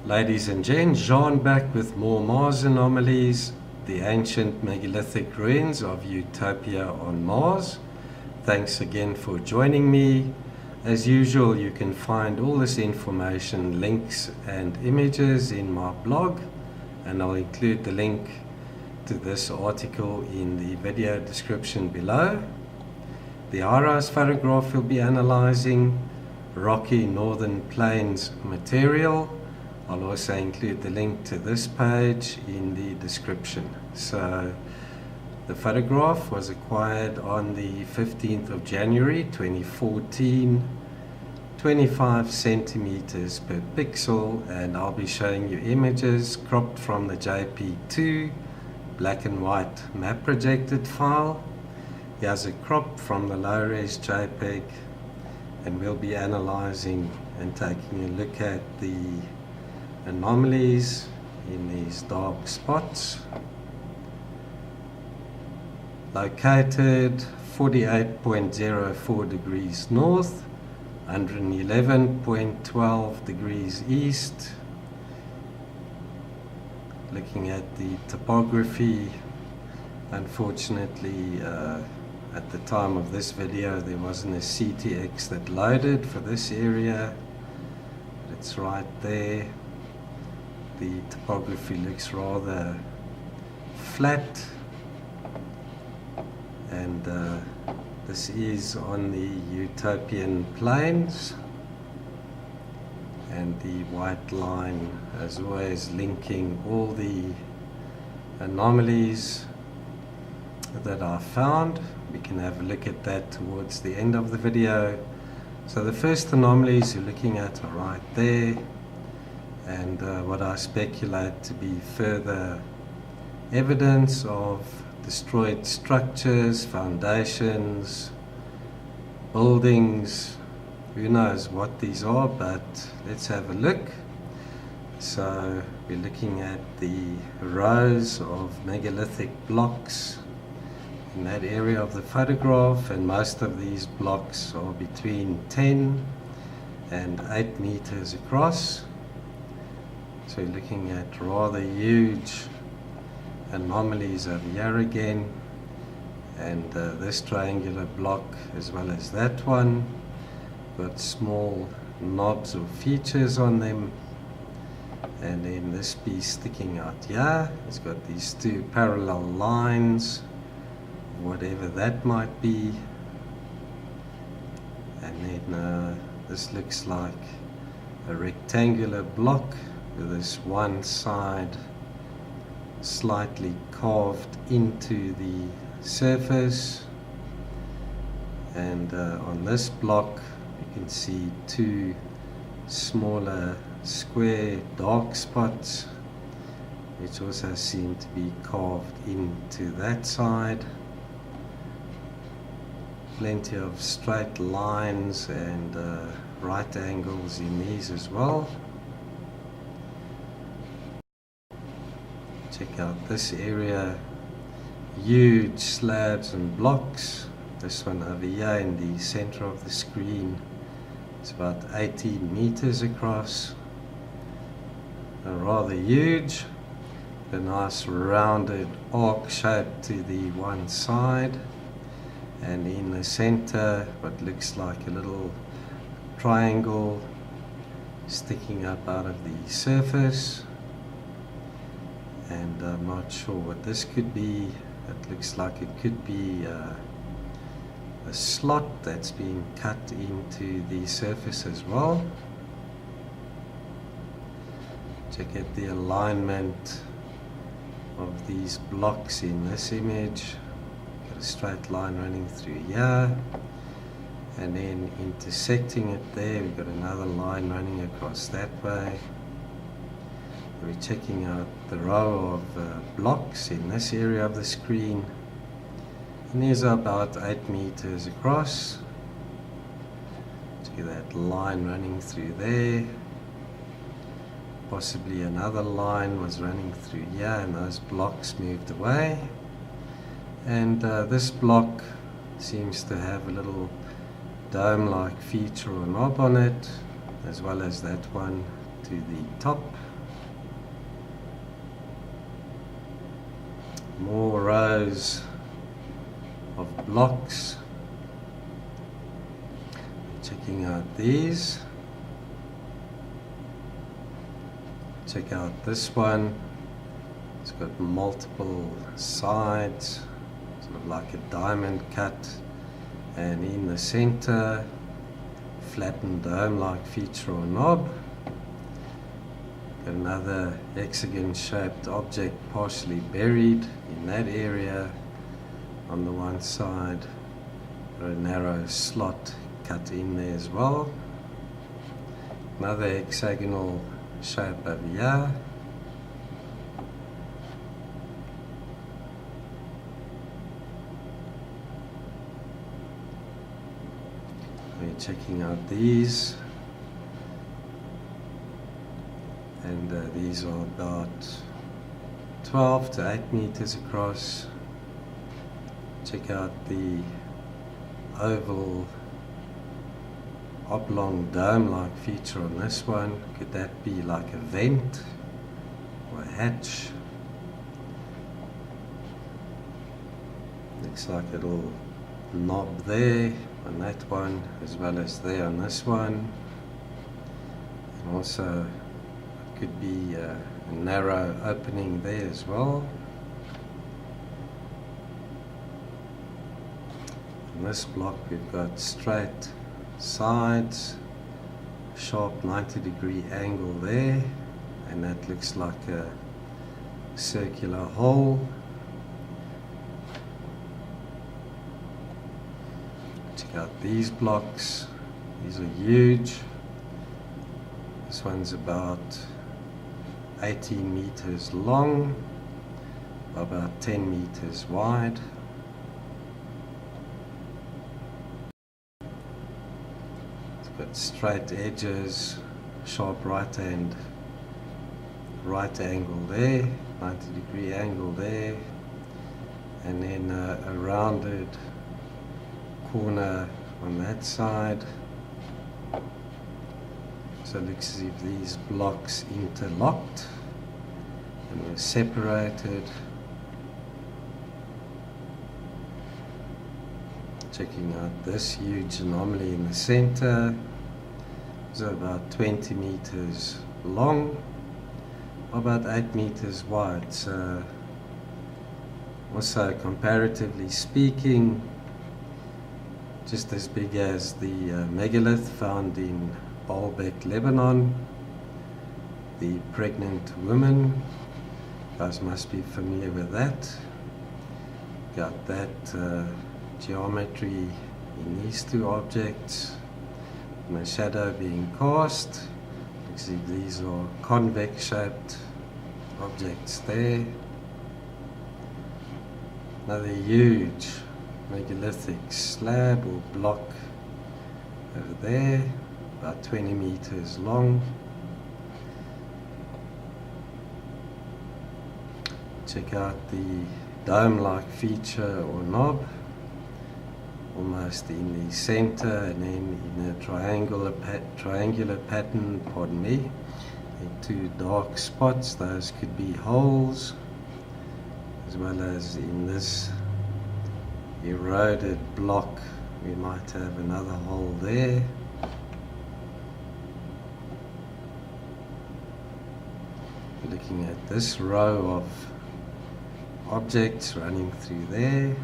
Ladies and gents, Jean back with more Mars anomalies, the ancient megalithic ruins of Utopia on Mars. Thanks again for joining me. As usual, you can find all this information, links and images in my blog, and I'll include the link to this article in the video description below. The HiRISE photograph will be analyzing rocky northern plains material. I'll also include the link to this page in the description. So the photograph was acquired on the 15th of January 2014, 25 centimeters per pixel, and I'll be showing you images cropped from the JP2 black and white map projected file. Here's a crop from the low-res JPEG, and we'll be analyzing and taking a look at the anomalies in these dark spots. Located 48.04 degrees north, 111.12 degrees east. Looking at the topography, unfortunately at the time of this video there wasn't a CTX that loaded for this area. It's right there. The topography looks rather flat, and this is on the Utopian plains, and the white line as always linking all the anomalies that are found. We can have a look at that towards the end of the video. So the first anomalies you're looking at are right there, and what I speculate to be further evidence of destroyed structures, foundations, buildings. Who knows what these are, but let's have a look. So we're looking at the rows of megalithic blocks in that area of the photograph, and most of these blocks are between 10 and 8 meters across. So you're looking at rather huge anomalies over here again, and this triangular block as well as that one got small knobs or features on them, and then this piece sticking out here, it's got these two parallel lines, whatever that might be, and then this looks like a rectangular block with this one side slightly carved into the surface, and on this block you can see two smaller square dark spots which also seem to be carved into that side. Plenty of straight lines and right angles in these as well. Check out this area, huge slabs and blocks. This one over here in the center of the screen, it's about 18 meters across. Rather huge, a nice rounded arc shape to the one side, and in the center what looks like a little triangle sticking up out of the surface. And I'm not sure what this could be. It looks like it could be a slot that's been cut into the surface as well. Check out the alignment of these blocks in this image. Got a straight line running through here, and then intersecting it there we've got another line running across that way. We're checking out the row of blocks in this area of the screen, and these are about 8 meters across. See that line running through there. Possibly another line was running through here, and those blocks moved away. And this block seems to have a little dome-like feature or knob on it, as well as that one to the top more rows of blocks. Checking out these. Check out this one. It's got multiple sides, sort of like a diamond cut, and in the center, flattened dome-like feature or knob. Got another hexagon-shaped object partially buried in that area. On the one side, got a narrow slot cut in there as well. Another hexagonal shape over here. We're checking out these, and these are about 12 to 8 meters across. Check out the oval oblong dome-like feature on this one. Could that be like a vent or a hatch? Looks like a little knob there on that one, as well as there on this one. And also could be a narrow opening there as well. On this block we've got straight sides, sharp 90-degree angle there, and that looks like a circular hole. Check out these blocks. These are huge. This one's about 18 meters long, about 10 meters wide. Got straight edges, sharp right angle there, 90-degree angle there, and then a rounded corner on that side. So it looks as if these blocks interlocked and were separated. Checking out this huge anomaly in the center. It's about 20 meters long, about 8 meters wide. So also, comparatively speaking, just as big as the megalith found in Baalbek, Lebanon. The pregnant woman, you guys must be familiar with that. Got that geometry in these two objects, and the shadow being cast. You can see these are convex shaped objects there. Another huge megalithic slab or block over there, about 20 meters long. Check out the dome-like feature or knob, almost in the center, and then in a triangular pattern, pardon me, in two dark spots. Those could be holes, as well as in this eroded block we might have another hole there. Looking at this row of objects running through there,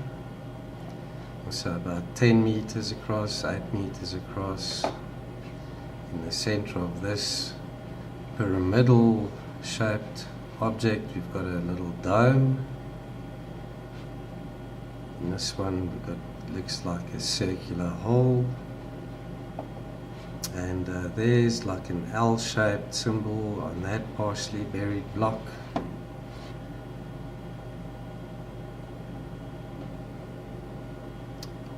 also about 10 meters across, 8 meters across. In the center of this pyramidal shaped object we've got a little dome. In this one we've got, looks like a circular hole, and there's like an L-shaped symbol on that partially buried block.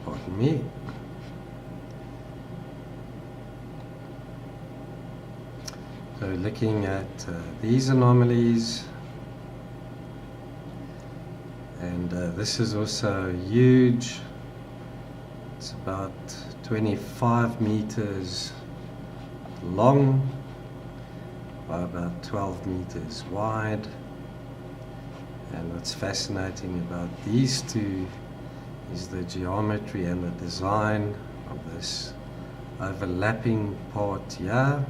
Pardon me. So looking at these anomalies, and this is also huge. It's about 25 meters long by about 12 meters wide, And what's fascinating about these two is the geometry and the design of this overlapping part here,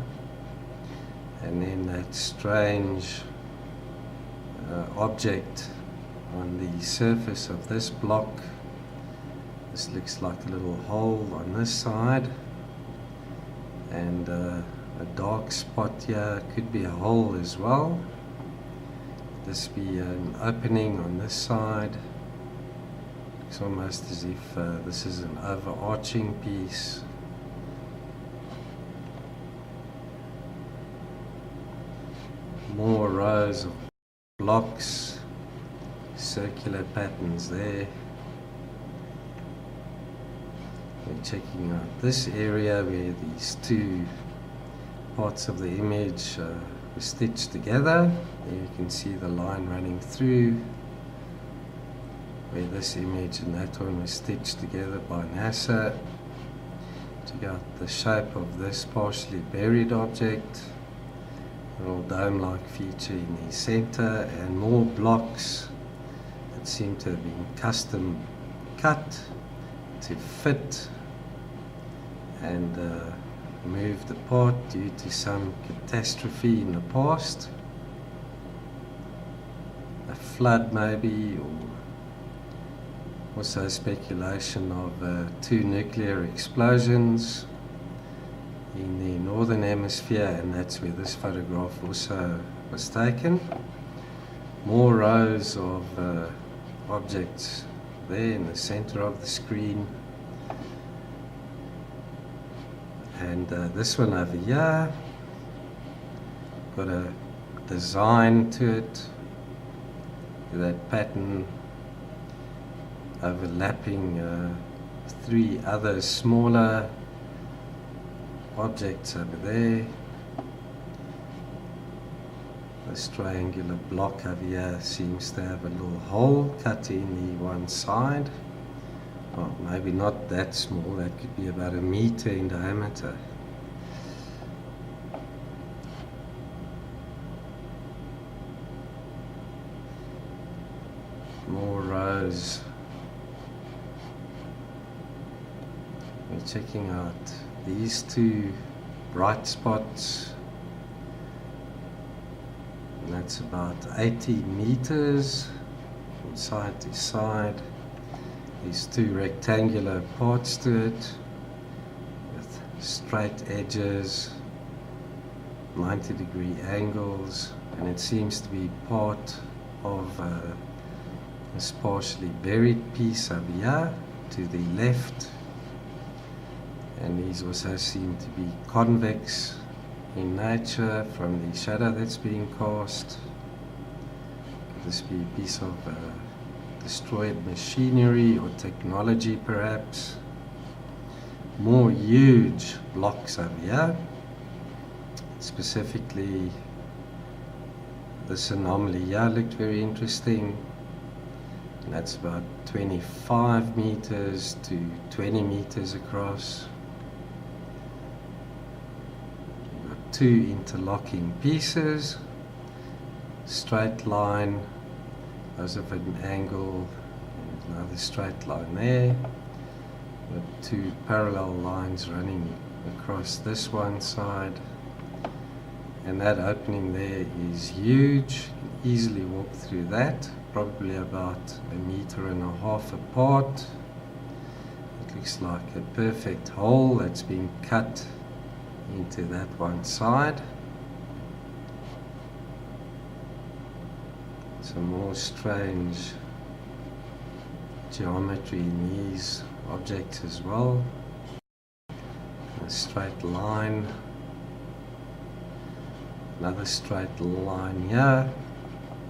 and then that strange object on the surface of this block. This looks like a little hole on this side, and a dark spot here could be a hole as well. This be an opening on this side. It's almost as if this is an overarching piece. More rows of blocks, circular patterns there. We're checking out this area where these two parts of the image were stitched together. There you can see the line running through where this image and that one was stitched together by NASA. Check out the shape of this partially buried object. A little dome-like feature in the center, and more blocks that seem to have been custom cut to fit and moved apart due to some catastrophe in the past, a flood maybe, or also speculation of two nuclear explosions in the northern hemisphere, and that's where this photograph also was taken. More rows of objects there in the center of the screen, and this one over here got a design to it with that pattern overlapping three other smaller objects over there. This triangular block over here seems to have a little hole cut in the one side. Well, maybe not that small, that could be about 1 meter in diameter. More rows. We're checking out these two bright spots, and that's about 80 meters from side to side. These two rectangular parts to it with straight edges, 90-degree angles, and it seems to be part of this partially buried piece over here to the left. And these also seem to be convex in nature from the shadow that's being cast. Could this be a piece of destroyed machinery or technology perhaps? More huge blocks over here. Specifically, this anomaly here looked very interesting. And that's about 25 meters to 20 meters across. Two interlocking pieces, straight line, those of an angle, and another straight line there, with two parallel lines running across this one side, and that opening there is huge. You can easily walk through that, probably about 1.5 meters apart. It looks like a perfect hole that's been cut into that one side. Some more strange geometry in these objects as well. A straight line, another straight line here,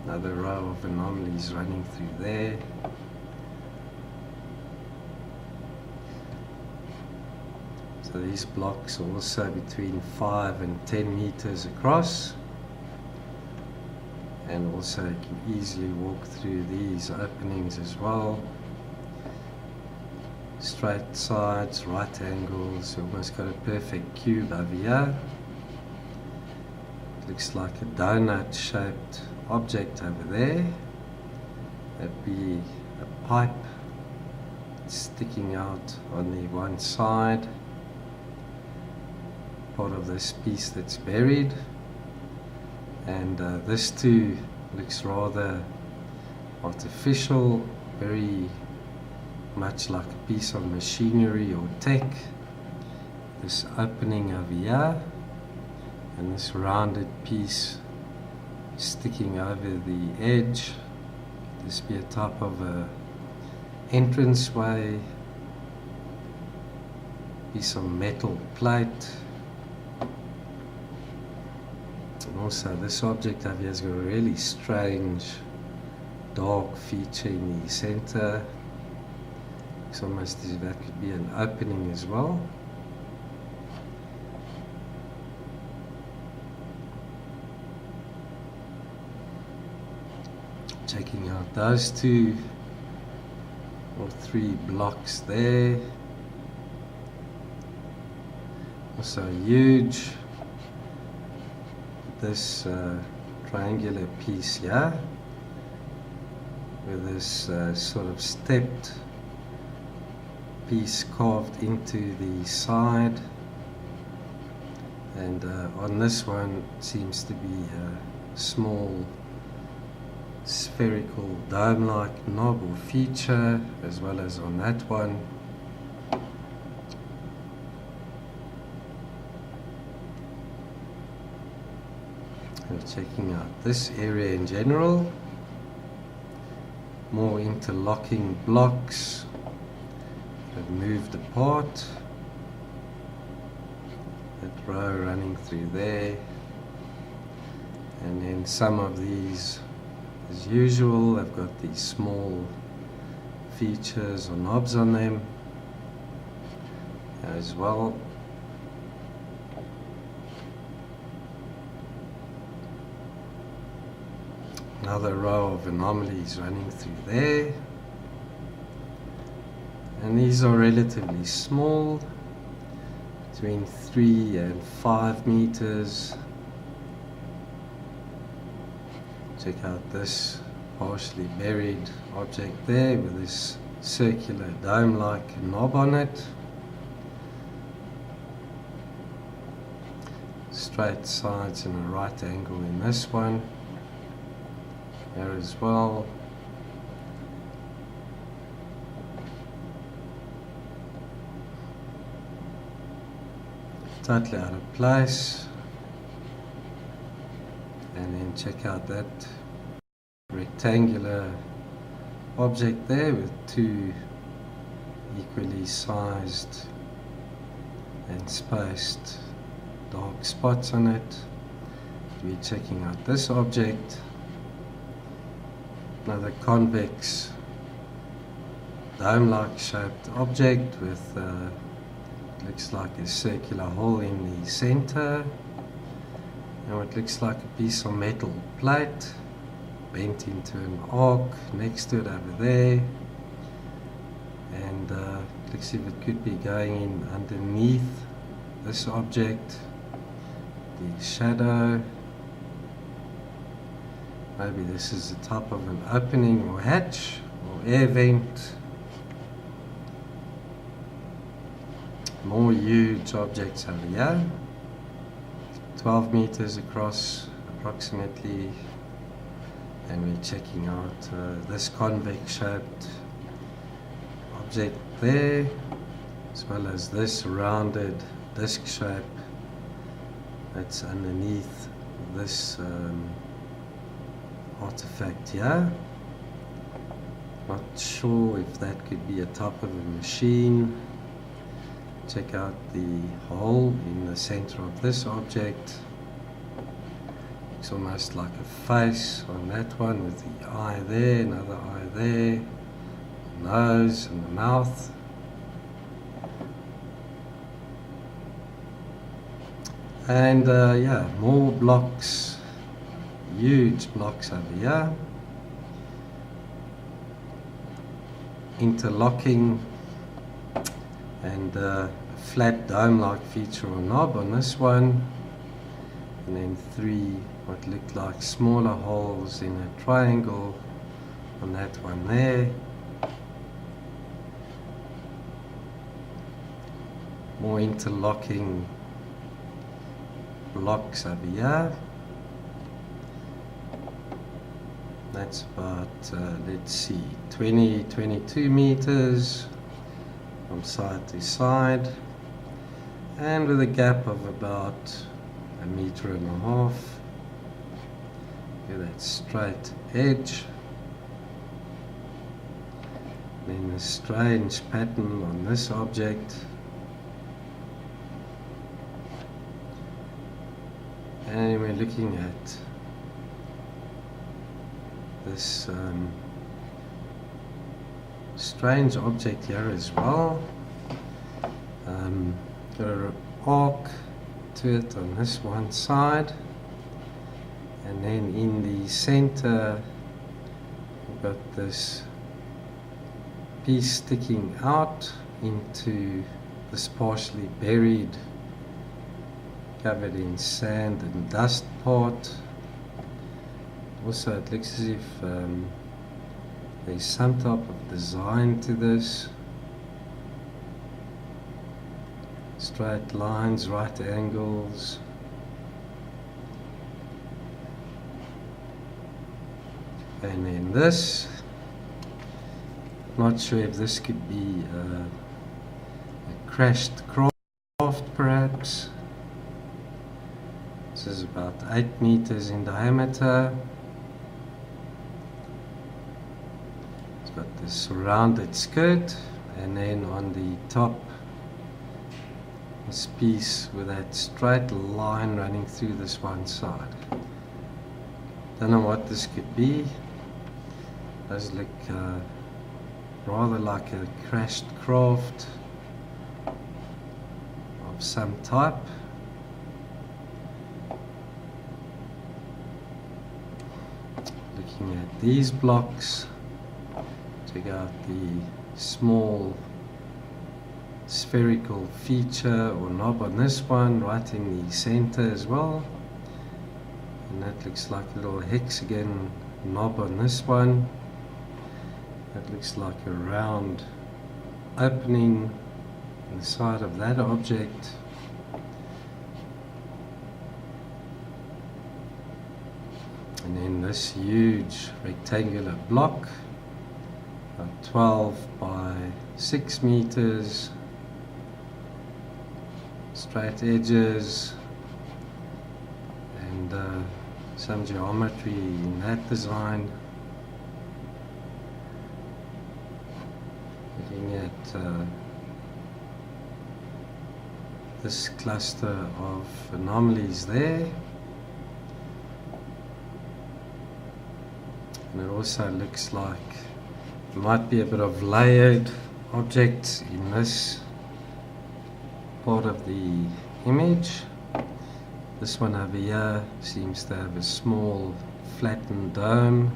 another row of anomalies running through there. So these blocks are also between 5 and 10 meters across, and also you can easily walk through these openings as well. Straight sides, right angles, you almost got a perfect cube over here. It looks like a donut shaped object over there. That'd be a pipe sticking out on the one side, part of this piece that's buried, and this too looks rather artificial, very much like a piece of machinery or tech. This opening over here and this rounded piece sticking over the edge. This be a type of a entranceway, piece of metal plate. And also this object over here has got a really strange dark feature in the center. It's almost as if that could be an opening as well. Checking out those two or three blocks there. Also huge. This triangular piece here with this sort of stepped piece carved into the side, and on this one seems to be a small spherical dome-like knob or feature, as well as on that one. And checking out this area in general, more interlocking blocks have moved apart, that row running through there, and then some of these, as usual, have got these small features or knobs on them as well. Another row of anomalies running through there, and these are relatively small, between 3 and 5 meters. Check out this partially buried object there with this circular dome-like knob on it. Straight sides and a right angle in this one. There as well. Totally out of place. And then check out that rectangular object there with two equally sized and spaced dark spots on it. We're checking out this object, another convex dome-like shaped object with looks like a circular hole in the center, and what looks like a piece of metal plate bent into an arc next to it over there, and looks as if it could be going in underneath this object, the shadow. Maybe this is a type of an opening or hatch or air vent. More huge objects over here, 12 meters across approximately, and we're checking out this convex shaped object there, as well as this rounded disc shape that's underneath this artifact here. Not sure if that could be a type of a machine. Check out the hole in the center of this object. Looks almost like a face on that one with the eye there, another eye there, the nose and the mouth. And yeah, more blocks, huge blocks over here, interlocking, and a flat dome-like feature or knob on this one, and then three what looked like smaller holes in a triangle on that one there. More interlocking blocks over here. That's about, let's see, 22 meters from side to side, and with a gap of about 1.5 meters. Get that straight edge. Then a strange pattern on this object. And we're looking at this strange object here as well. Got an arc to it on this one side, and then in the center we've got this piece sticking out into this partially buried, covered in sand and dust part. Also, it looks as if there's some type of design to this. Straight lines, right angles. And then this, not sure if this could be a crashed craft perhaps. This is about 8 meters in diameter. It's got this rounded skirt, and then on the top this piece with that straight line running through this one side. Don't know what this could be. Does look rather like a crashed craft of some type. Looking at these blocks, check out the small spherical feature or knob on this one, right in the center as well. And that looks like a little hexagon knob on this one. That looks like a round opening in the side of that object. And then this huge rectangular block, about 12 by 6 meters, straight edges, and some geometry in that design. Looking at this cluster of anomalies there. And it also looks like there might be a bit of layered objects in this part of the image. This one over here seems to have a small flattened dome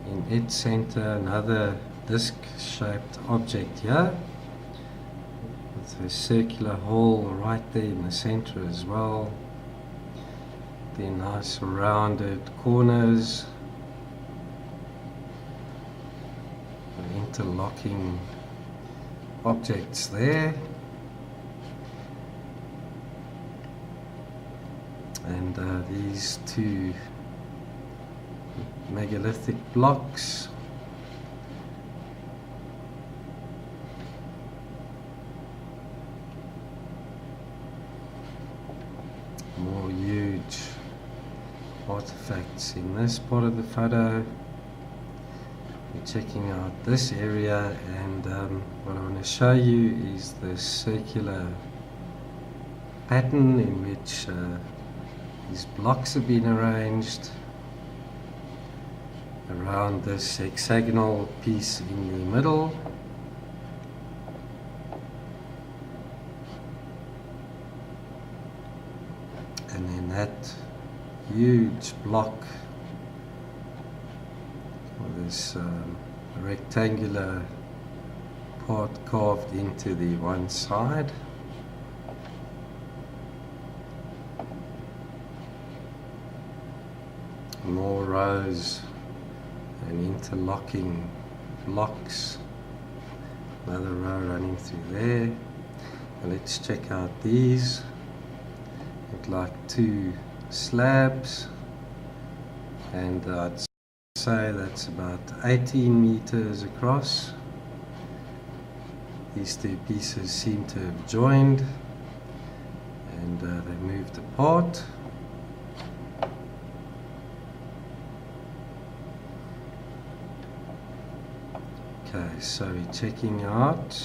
in its center, another disc-shaped object here with a circular hole right there in the center as well. Then nice rounded corners, interlocking objects there, and these two megalithic blocks. More huge artifacts in this part of the photo. We're checking out this area, and what I want to show you is the circular pattern in which these blocks have been arranged around this hexagonal piece in the middle. And then that huge block, or this rectangular part carved into the one side. More rows and interlocking blocks. Another row running through there. And let's check out these. Look like two slabs, and I'd say that's about 18 meters across. These two pieces seem to have joined, and they moved apart. Okay, so we're checking out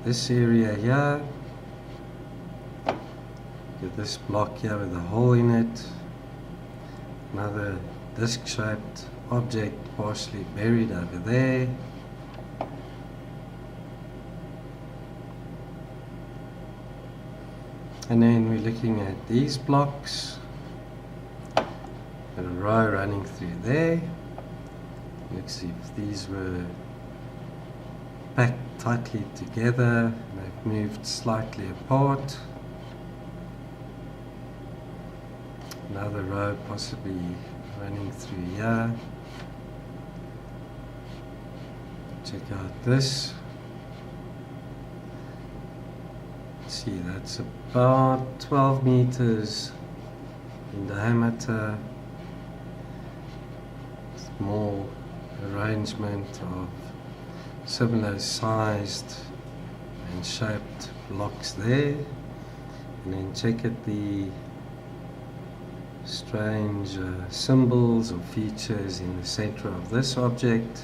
this area here. Get this block here with a hole in it. Another disc-shaped object partially buried over there. And then we're looking at these blocks. Got a row running through there. Let's see if these were packed tightly together. They've moved slightly apart. Another row possibly running through here. Check out this. See, that's about 12 meters in diameter. Small arrangement of similar sized and shaped blocks there. And then check at the strange symbols or features in the center of this object.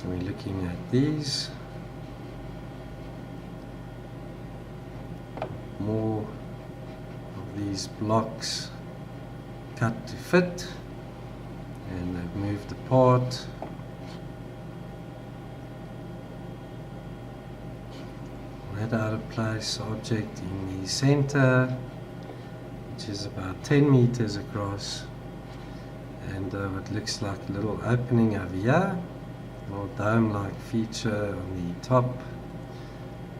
And we're looking at these. More of these blocks cut to fit, and they've moved apart. That out of place object in the center, which is about 10 meters across, and what looks like a little opening over here, a little dome-like feature on the top.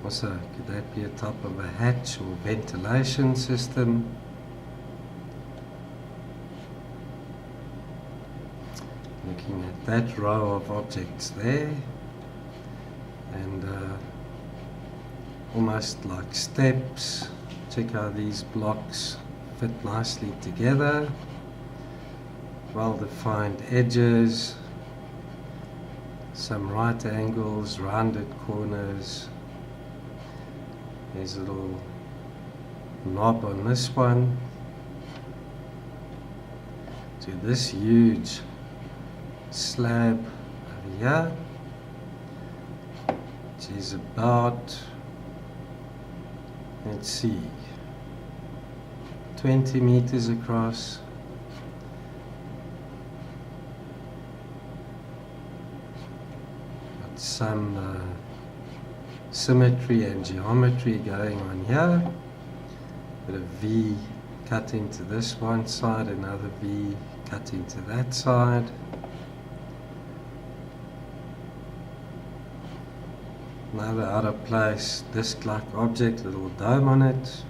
Also, could that be a top of a hatch or ventilation system? Looking at that row of objects there, and almost like steps. Check how these blocks fit nicely together. Well-defined edges, some right angles, rounded corners. There's a little knob on this one. So this huge slab over here, which is about, let's see, 20 meters across. Got some symmetry and geometry going on here. Bit of V cut into this one side, another V cut into that side. Another out of place disc-like object, little dome on it.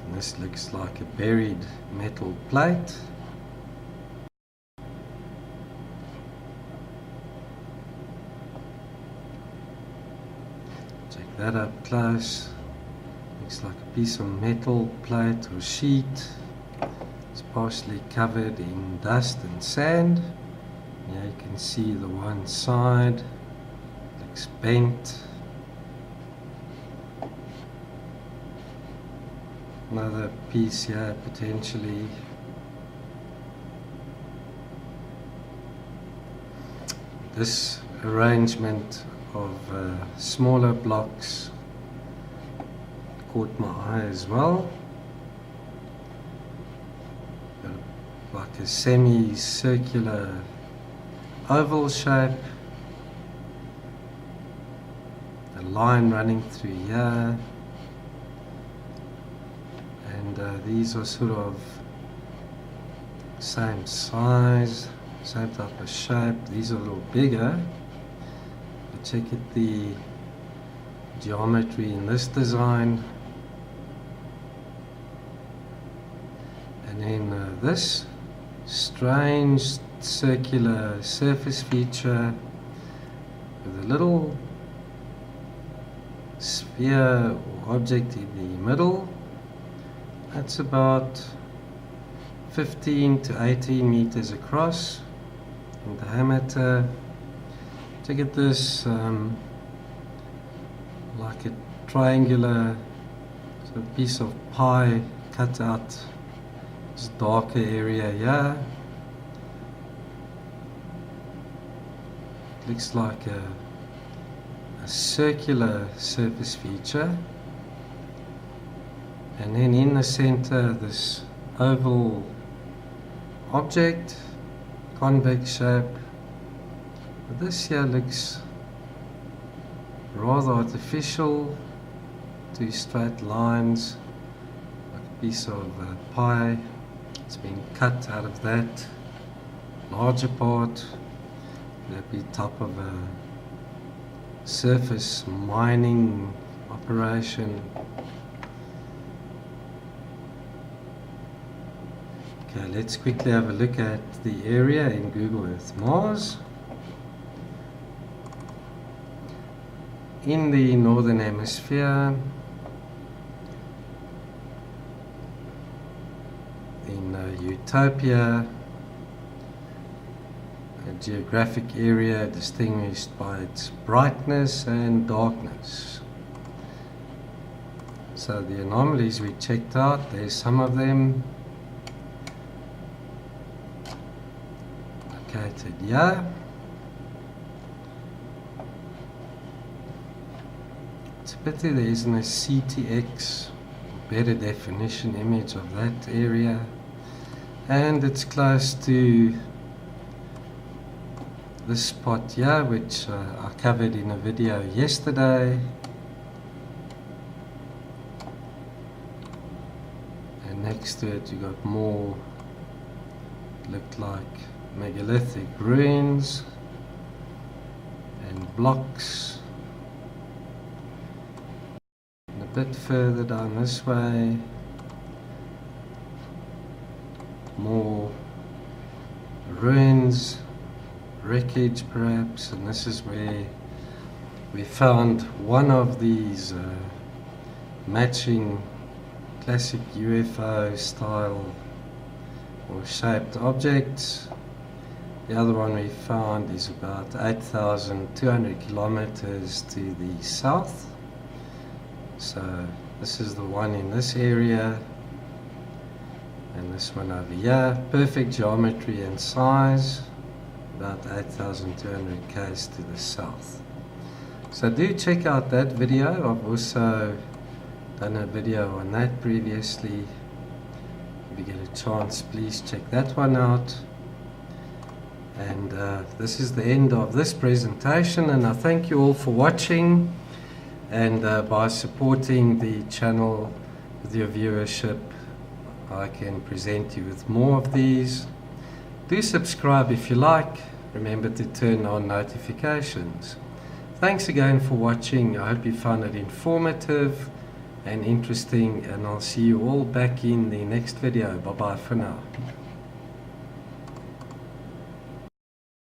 And this looks like a buried metal plate. Check that up close. Looks like a piece of metal plate or sheet. It's partially covered in dust and sand. Here you can see the one side looks bent. Another piece here potentially. This arrangement of smaller blocks caught my eye as well. Like a semi-circular oval shape, a line running through here, and these are sort of same size, same type of shape. These are a little bigger, but check at the geometry in this design. And then this strange circular surface feature with a little sphere or object in the middle. That's about 15 to 18 meters across in diameter. To get this like a triangular sort of piece of pie cut out this darker area here. Looks like a circular surface feature, and then in the center this oval object, convex shape. But this here looks rather artificial, two straight lines, like a piece of pie. It's been cut out of that larger part. That'd be top of a surface mining operation. Okay, let's quickly have a look at the area in Google Earth Mars. In the northern hemisphere, in Utopia, a geographic area distinguished by its brightness and darkness. So the anomalies we checked out, there's some of them located here. It's a pity there isn't a CTX, better definition image of that area, and it's close to this spot here, which I covered in a video yesterday, and next to it you got more, looked like megalithic ruins and blocks. And a bit further down this way, more ruins, wreckage perhaps, and this is where we found one of these matching classic UFO style or shaped objects. The other one we found is about 8,200 kilometers to the south. So this is the one in this area, and this one over here. Perfect geometry and size, about 8,200 k's to the south. So do check out that video. I've also done a video on that previously. If you get a chance, please check that one out. And this is the end of this presentation, and I thank you all for watching, and by supporting the channel with your viewership I can present you with more of these. Do subscribe if you like. Remember to turn on notifications. Thanks again for watching. I hope you found it informative and interesting, and I'll see you all back in the next video. Bye bye for now.